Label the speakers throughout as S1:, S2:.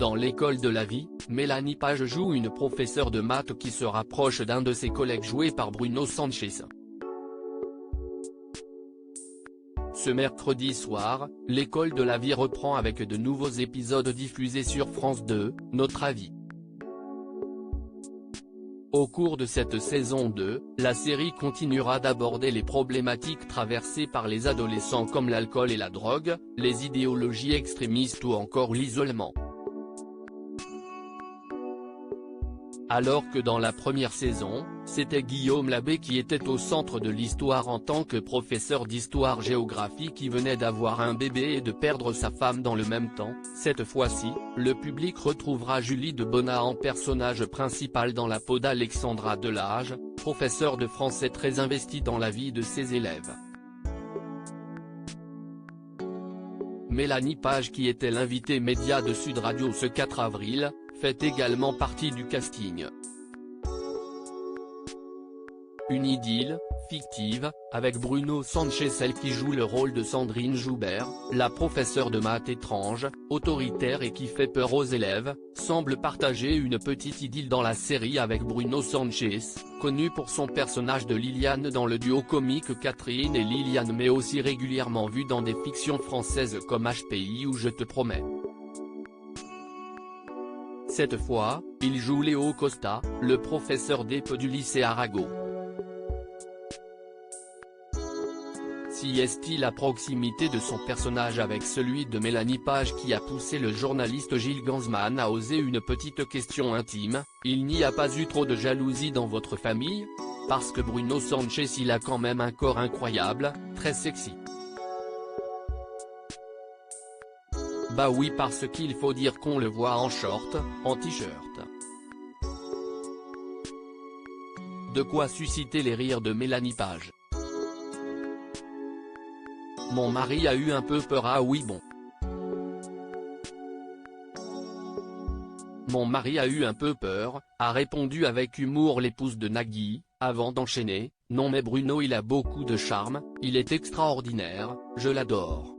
S1: Dans l'école de la vie, Mélanie Page joue une professeure de maths qui se rapproche d'un de ses collègues joué par Bruno Sanchez. Ce mercredi soir, l'école de la vie reprend avec de nouveaux épisodes diffusés sur France 2, Notre avis. Au cours de cette saison 2, la série continuera d'aborder les problématiques traversées par les adolescents comme l'alcool et la drogue, les idéologies extrémistes ou encore l'isolement. Alors que dans la première saison, c'était Guillaume Labbé qui était au centre de l'histoire en tant que professeur d'histoire-géographie qui venait d'avoir un bébé et de perdre sa femme dans le même temps, cette fois-ci, le public retrouvera Julie de Bonnat en personnage principal dans la peau d'Alexandra Delage, professeure de français très investie dans la vie de ses élèves. Mélanie Page, qui était l'invitée média de Sud Radio ce 4 avril, fait également partie du casting. Une idylle, fictive, avec Bruno Sanchez, celle qui joue le rôle de Sandrine Joubert, la professeure de maths étrange, autoritaire et qui fait peur aux élèves, semble partager une petite idylle dans la série avec Bruno Sanchez, connu pour son personnage de Liliane dans le duo comique Catherine et Liliane, mais aussi régulièrement vu dans des fictions françaises comme HPI ou Je te promets. Cette fois, il joue Léo Costa, le professeur d'EP du lycée Arago. Si est-il la proximité de son personnage avec celui de Mélanie Page qui a poussé le journaliste Gilles Gansman à oser une petite question intime: il n'y a pas eu trop de jalousie dans votre famille? Parce que Bruno Sanchez, il a quand même un corps incroyable, très sexy. Bah oui, parce qu'il faut dire qu'on le voit en short, en t-shirt. De quoi susciter les rires de Mélanie Page. Mon mari a eu un peu peur. Ah oui bon. Mon mari a eu un peu peur, a répondu avec humour l'épouse de Nagui, avant d'enchaîner: non mais Bruno, il a beaucoup de charme, il est extraordinaire, je l'adore.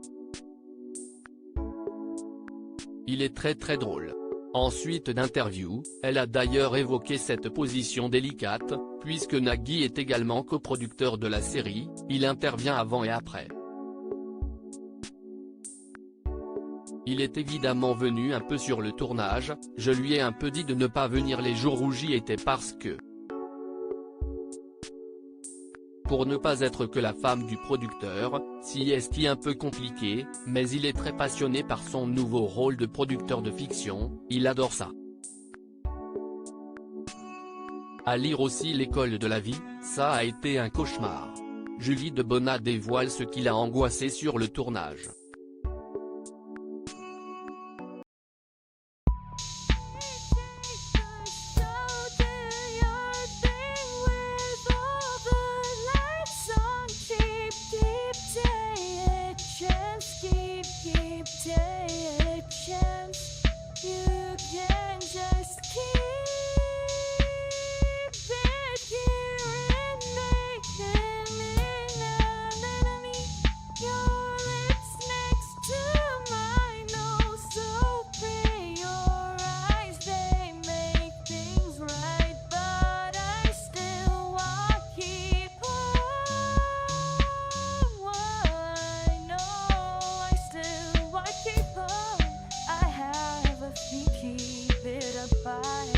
S1: Il est très très drôle. Ensuite d'interview, elle a d'ailleurs évoqué cette position délicate, puisque Nagui est également coproducteur de la série, il intervient avant et après. Il est évidemment venu un peu sur le tournage, je lui ai un peu dit de ne pas venir les jours où j'y étais parce que, pour ne pas être que la femme du producteur, si est un peu compliqué, mais il est très passionné par son nouveau rôle de producteur de fiction, il adore ça. À lire aussi l'école de la vie, ça a été un cauchemar. Julie de Bonnat dévoile ce qui l'a angoissé sur le tournage.
S2: Keep it up.